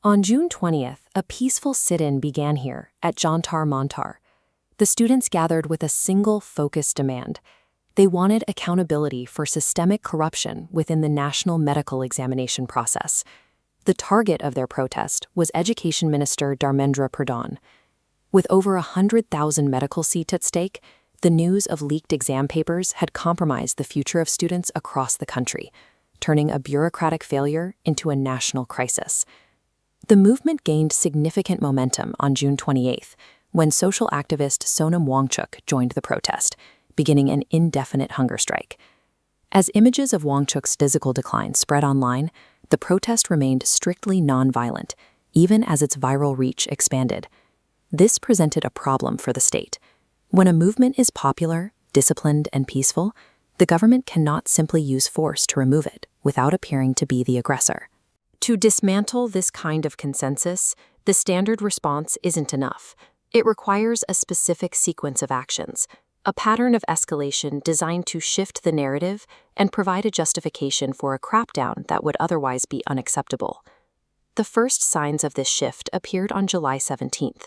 On June 20th, a peaceful sit-in began here at Jantar Mantar. The students gathered with a single focused demand. They wanted accountability for systemic corruption within the national medical examination process. The target of their protest was Education Minister Dharmendra Pradhan. With over 100,000 medical seats at stake, the news of leaked exam papers had compromised the future of students across the country, turning a bureaucratic failure into a national crisis. The movement gained significant momentum on June 28th, when social activist Sonam Wangchuk joined the protest, beginning an indefinite hunger strike. As images of Wangchuk's physical decline spread online, the protest remained strictly nonviolent, even as its viral reach expanded. This presented a problem for the state. When a movement is popular, disciplined, and peaceful, the government cannot simply use force to remove it without appearing to be the aggressor. To dismantle this kind of consensus, the standard response isn't enough. It requires a specific sequence of actions, a pattern of escalation designed to shift the narrative and provide a justification for a crackdown that would otherwise be unacceptable. The first signs of this shift appeared on July 17th.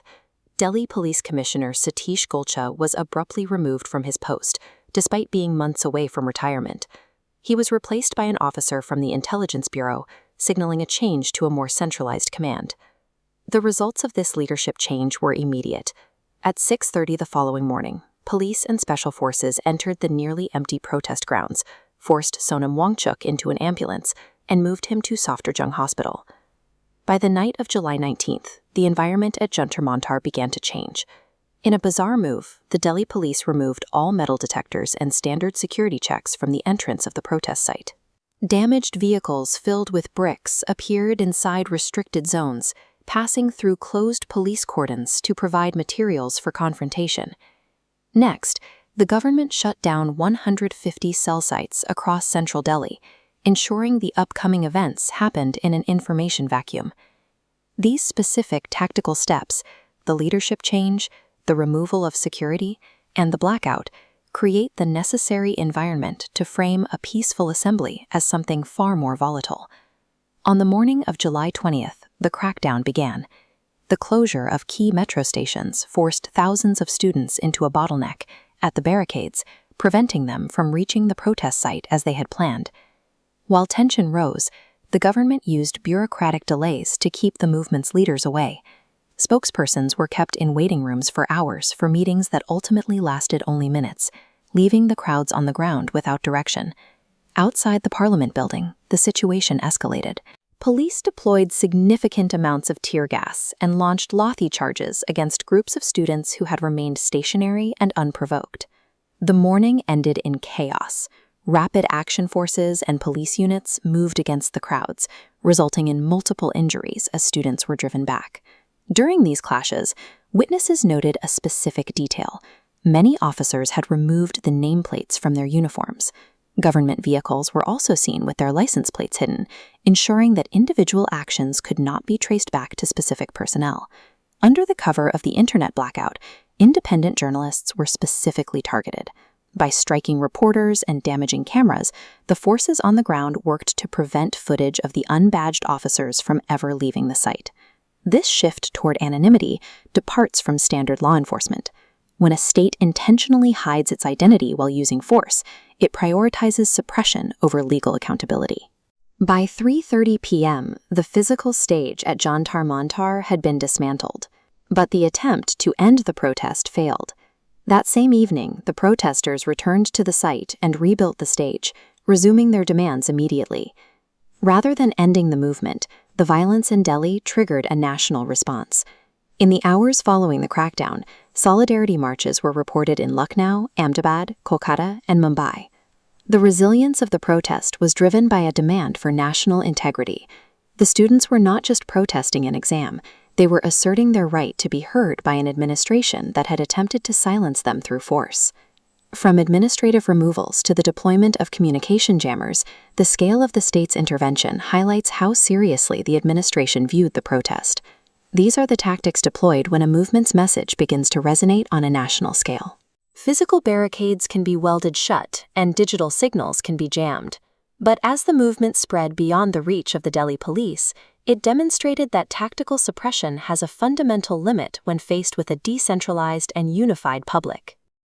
Delhi Police Commissioner Satish Golcha was abruptly removed from his post, despite being months away from retirement. He was replaced by an officer from the Intelligence Bureau, signaling a change to a more centralized command. The results of this leadership change were immediate. At 6:30 the following morning, police and special forces entered the nearly empty protest grounds, forced Sonam Wangchuk into an ambulance, and moved him to Safdarjung Hospital. By the night of July 19th, the environment at Jantar Mantar began to change. In a bizarre move, the Delhi police removed all metal detectors and standard security checks from the entrance of the protest site. Damaged vehicles filled with bricks appeared inside restricted zones, passing through closed police cordons to provide materials for confrontation. Next, the government shut down 150 cell sites across central Delhi, ensuring the upcoming events happened in an information vacuum. These specific tactical steps, the leadership change, the removal of security, and the blackout, create the necessary environment to frame a peaceful assembly as something far more volatile. On the morning of July 20th, the crackdown began. The closure of key metro stations forced thousands of students into a bottleneck at the barricades, preventing them from reaching the protest site as they had planned. While tension rose, the government used bureaucratic delays to keep the movement's leaders away. Spokespersons were kept in waiting rooms for hours for meetings that ultimately lasted only minutes, leaving the crowds on the ground without direction. Outside the Parliament building, the situation escalated. Police deployed significant amounts of tear gas and launched lathi charges against groups of students who had remained stationary and unprovoked. The morning ended in chaos. Rapid action forces and police units moved against the crowds, resulting in multiple injuries as students were driven back. During these clashes, witnesses noted a specific detail. Many officers had removed the nameplates from their uniforms. Government vehicles were also seen with their license plates hidden, ensuring that individual actions could not be traced back to specific personnel. Under the cover of the internet blackout, independent journalists were specifically targeted. By striking reporters and damaging cameras, the forces on the ground worked to prevent footage of the unbadged officers from ever leaving the site. This shift toward anonymity departs from standard law enforcement. When a state intentionally hides its identity while using force, it prioritizes suppression over legal accountability. By 3:30 p.m., the physical stage at Jantar Mantar had been dismantled, but the attempt to end the protest failed. That same evening, the protesters returned to the site and rebuilt the stage, resuming their demands immediately. Rather than ending the movement, the violence in Delhi triggered a national response. In the hours following the crackdown, solidarity marches were reported in Lucknow, Ahmedabad, Kolkata, and Mumbai. The resilience of the protest was driven by a demand for national integrity. The students were not just protesting an exam, they were asserting their right to be heard by an administration that had attempted to silence them through force. From administrative removals to the deployment of communication jammers, the scale of the state's intervention highlights how seriously the administration viewed the protest. These are the tactics deployed when a movement's message begins to resonate on a national scale. Physical barricades can be welded shut and digital signals can be jammed. But as the movement spread beyond the reach of the Delhi police, It demonstrated that tactical suppression has a fundamental limit when faced with a decentralized and unified public.